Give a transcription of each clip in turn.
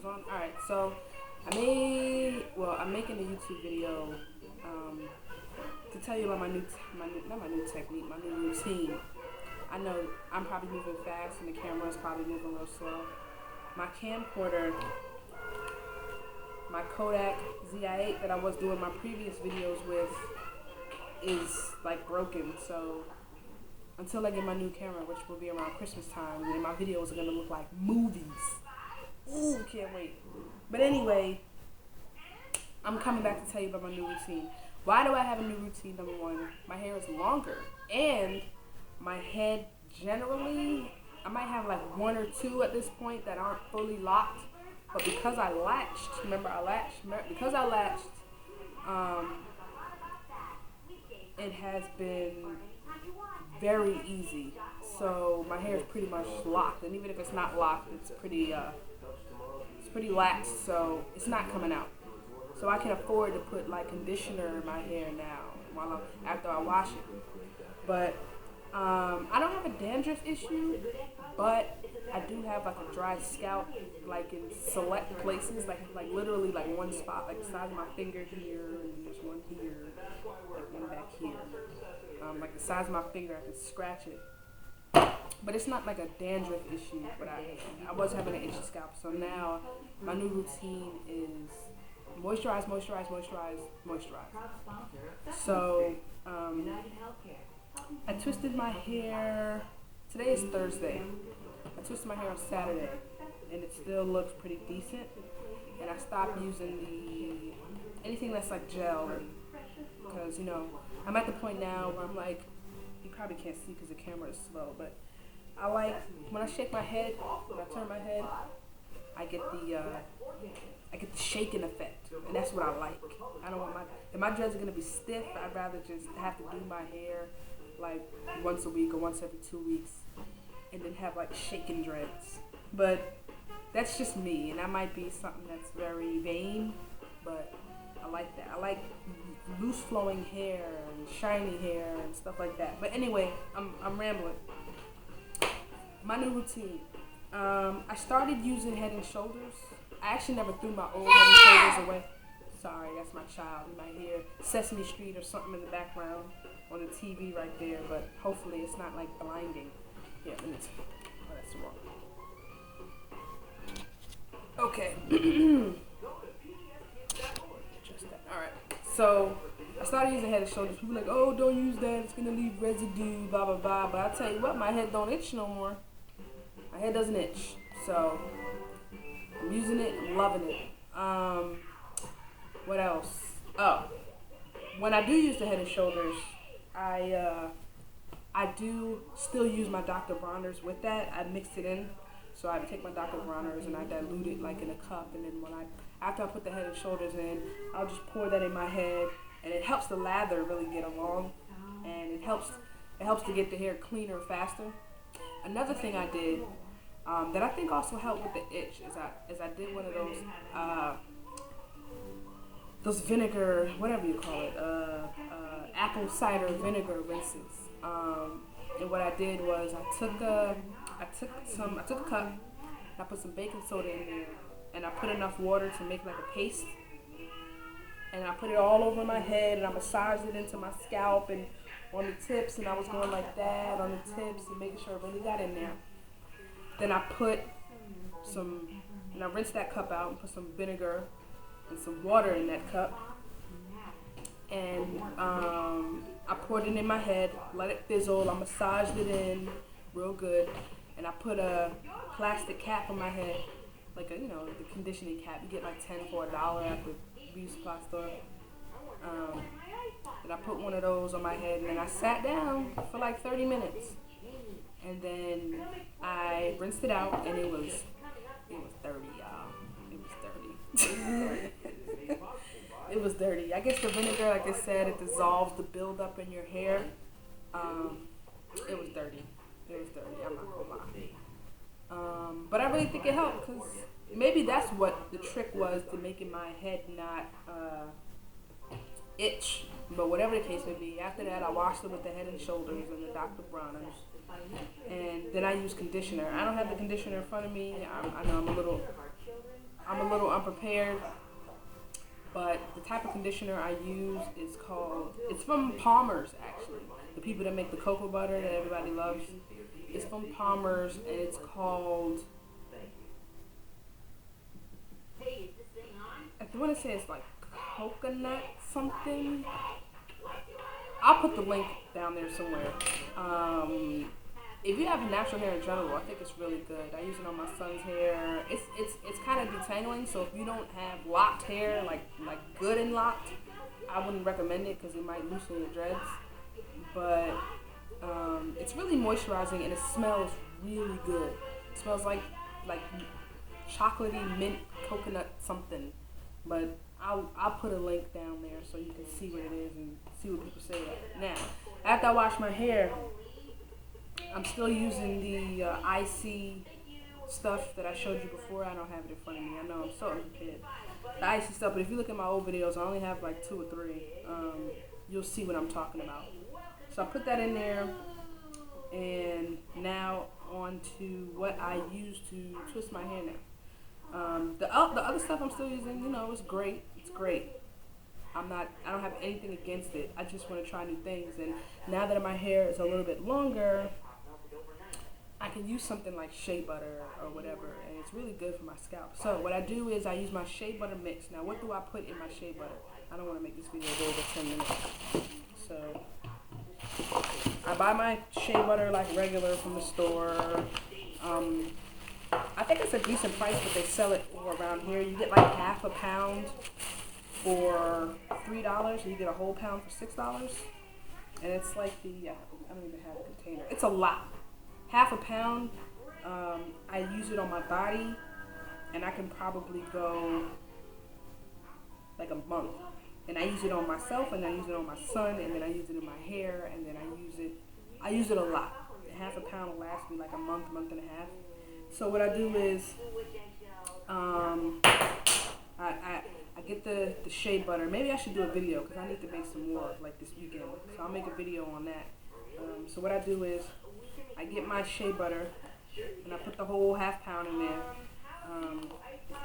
goes on. Alright, so I'm making a YouTube video to tell you about my new technique, my new routine. I know I'm probably moving fast and the camera is probably moving real slow. My camcorder, my Kodak ZI-8 that I was doing my previous videos with is like broken, so until I get my new camera, which will be around Christmas time, and my videos are gonna look like movies. Ooh, can't wait. But anyway, I'm coming back to tell you about my new routine. Why do I have a new routine? Number one, my hair is longer, and my head generally, I might have like one or two at this point that aren't fully locked, but because I latched, it has been very easy. So my hair is pretty much locked, and even if it's not locked, it's pretty lax, so it's not coming out. So I can afford to put like conditioner in my hair now after I wash it. But I don't have a dandruff issue, but I do have like a dry scalp, like in select places, like literally like one spot, like the size of my finger here, and there's one here, like one back here. Like the size of my finger, I can scratch it. But it's not like a dandruff issue, but I was having an itchy scalp. So now my new routine is moisturize. So I twisted my hair, today is Thursday. I twisted my hair on Saturday, and it still looks pretty decent. And I stopped using anything that's like gel, because I'm at the point now where I'm like, you probably can't see because the camera is slow, but I like when I shake my head, when I turn my head, I get the shaking effect, and that's what I like. I don't want if my dreads are gonna be stiff, I'd rather just have to do my hair like once a week or once every 2 weeks, and then have like shaking dreads. But that's just me, and that might be something that's very vain, but I like that. I like loose flowing hair and shiny hair and stuff like that. But anyway, I'm rambling. My new routine. I started using Head and Shoulders. I actually never threw my old Head and Shoulders away. Sorry, that's my child. You might hear Sesame Street or something in the background on the TV right there, but hopefully it's not like blinding. Yeah, let me see. Oh, that's wrong. Okay. Alright. So I started using Head and Shoulders. People are like, oh, don't use that, it's gonna leave residue, blah blah blah. But I tell you what, my head don't itch no more. My head doesn't itch. So I'm using it, I'm loving it. What else? Oh, when I do use the Head and Shoulders, I do still use my Dr. Bronner's with that. I mix it in. So I take my Dr. Bronner's and I dilute it like in a cup, and then after I put the Head and Shoulders in, I'll just pour that in my head, and it helps the lather really get along, and it helps to get the hair cleaner faster. Another thing I did that I think also helped with the itch is I did one of those vinegar, whatever you call it, apple cider vinegar rinses. And what I did was I took a cup, and I put some baking soda in there, and I put enough water to make like a paste, and I put it all over my head, and I massaged it into my scalp and on the tips, and I was going like that on the tips and making sure it really got in there. Then I rinsed that cup out and put some vinegar and some water in that cup, and I poured it in my head, let it fizzle, I massaged it in real good, and I put a plastic cap on my head, like the conditioning cap. You get like 10 for $1 at the beauty supply store. And I put one of those on my head, and then I sat down for like 30 minutes. And then I rinsed it out, and it was dirty, y'all. It was dirty. It was dirty. I guess the vinegar, like I said, it dissolves the buildup in your hair. It was dirty. I'm not gonna lie. But I really think it helped, because maybe that's what the trick was to making my head not itch. But whatever the case may be, after that I washed it with the Head and Shoulders and the Dr. Bronner's. And then I use conditioner. I don't have the conditioner in front of me. I know I'm a little I'm a little unprepared, but the type of conditioner I use is called, it's from Palmer's actually. The people that make the cocoa butter that everybody loves. It's from Palmer's and it's called, I want to say it's like coconut something. I'll put the link down there somewhere. If you have natural hair in general, I think it's really good. I use it on my son's hair. It's kind of detangling, so if you don't have locked hair, like good and locked, I wouldn't recommend it because it might loosen your dreads. But it's really moisturizing and it smells really good. It smells like chocolatey mint coconut something. But I'll put a link down there so you can see what it is and see what people say about it. Now, after I wash my hair, I'm still using the icy stuff that I showed you before. I don't have it in front of me. I know I'm so unprepared. The icy stuff, but if you look at my old videos, I only have like 2 or 3. You'll see what I'm talking about. So I put that in there, and now on to what I use to twist my hair now. The other stuff I'm still using, you know, it's great. It's great. I don't have anything against it. I just want to try new things. And now that my hair is a little bit longer, I can use something like shea butter or whatever, and it's really good for my scalp. So what I do is I use my shea butter mix. Now, what do I put in my shea butter? I don't want to make this video go over 10 minutes. So I buy my shea butter like regular from the store. I think it's a decent price, but they sell it around here. You get like half a pound for $3, and you get a whole pound for $6. And it's like I don't even have a container. It's a lot. Half a pound. I use it on my body, and I can probably go like a month. And I use it on myself, and I use it on my son, and then I use it in my hair, and then I use it a lot. Half a pound will last me like a month and a half. So what I do is I get the shea butter. Maybe I should do a video because I need to make some more like this weekend. So I'll make a video on that. So what I do is I get my shea butter and I put the whole half pound in there.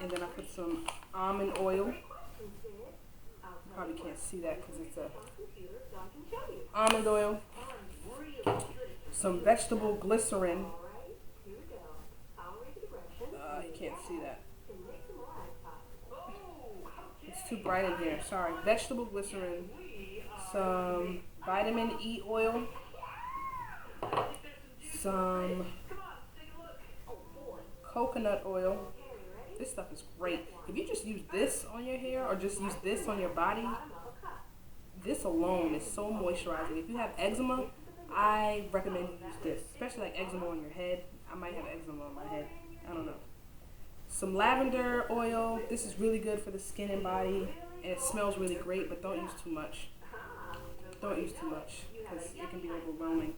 And then I put some almond oil. You probably can't see that because it's a almond oil. Some vegetable glycerin. You can't see that. It's too bright in here. Sorry. Vegetable glycerin. Some vitamin E oil. Some coconut oil. This stuff is great. If you just use this on your hair or just use this on your body, this alone is so moisturizing. If you have eczema, I recommend you use this, especially like eczema on your head. I might have eczema on my head. I don't know. Some lavender oil. This is really good for the skin and body, and it smells really great, but don't use too much. Don't use too much because it can be overwhelming.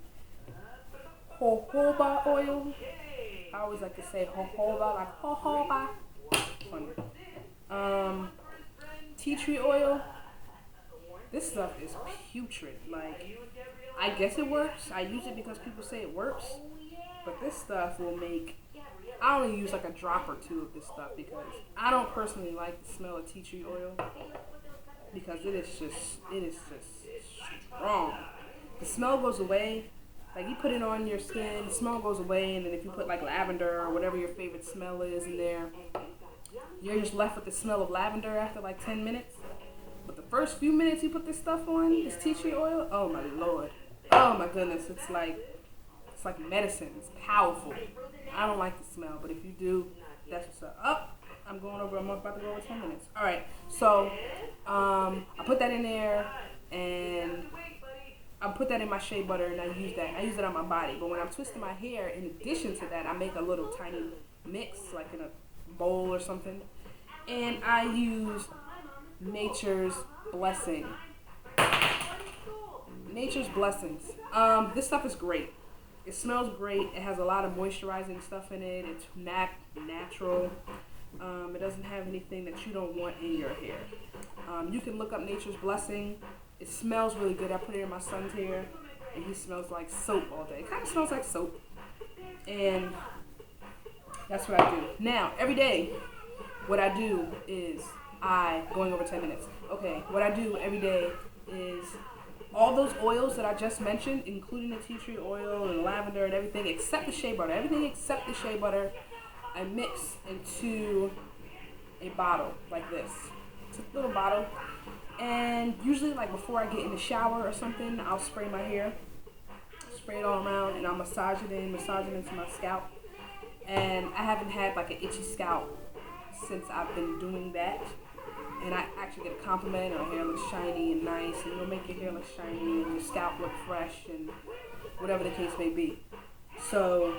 Jojoba oil. I always like to say jojoba, like jojoba. Funny. Tea tree oil. This stuff is putrid. Like, I guess it works. I use it because people say it works, but this stuff will make. I only use like a drop or 2 of this stuff because I don't personally like the smell of tea tree oil because it is just strong. The smell goes away. Like, you put it on your skin, the smell goes away, and then if you put like lavender or whatever your favorite smell is in there, you're just left with the smell of lavender after like 10 minutes. But the first few minutes you put this stuff on, this tea tree oil, oh my lord. Oh my goodness, it's like medicine. It's powerful. I don't like the smell, but if you do, that's what's up. Oh, I'm going over. I'm about to go over 10 minutes. All right, so I put that in there, and I put that in my shea butter, and I use that. I use it on my body. But when I'm twisting my hair, in addition to that, I make a little tiny mix, like in a bowl or something, and I use Nature's Blessing. Nature's Blessings. This stuff is great. It smells great. It has a lot of moisturizing stuff in it. It's natural. It doesn't have anything that you don't want in your hair. You can look up Nature's Blessing. It smells really good. I put it in my son's hair, and he smells like soap all day. It kind of smells like soap. And that's what I do. Now, every day, what I do is going over 10 minutes. Okay, what I do every day is all those oils that I just mentioned, including the tea tree oil and lavender and everything except the shea butter. Everything except the shea butter, I mix into a bottle like this. It's a little bottle. And usually, like before I get in the shower or something, I'll spray my hair. Spray it all around and I'll massage it into my scalp. And I haven't had like an itchy scalp since I've been doing that. And I actually get a compliment, and my hair looks shiny and nice, and it'll make your hair look shiny and your scalp look fresh and whatever the case may be. So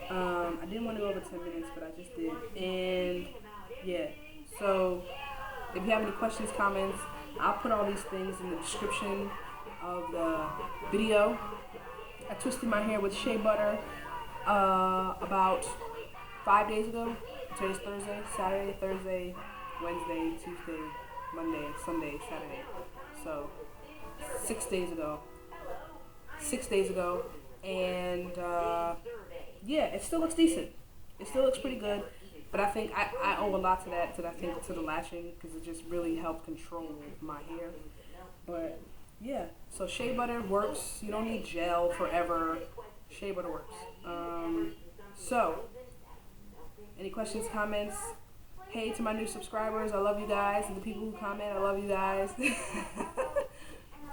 I didn't want to go over 10 minutes, but I just did. And yeah, so if you have any questions, comments, I'll put all these things in the description of the video. I twisted my hair with shea butter about 5 days ago. Today's Thursday, Saturday, Thursday, Wednesday, Tuesday, Monday, Sunday, Saturday. So 6 days ago. 6 days ago. And yeah, it still looks decent. It still looks pretty good. But I think I owe a lot to that, to the latching, because it just really helped control my hair. But yeah, so shea butter works. You don't need gel forever. Shea butter works. So, any questions, comments? Hey to my new subscribers, I love you guys. And the people who comment, I love you guys.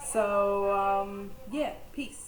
So, yeah, peace.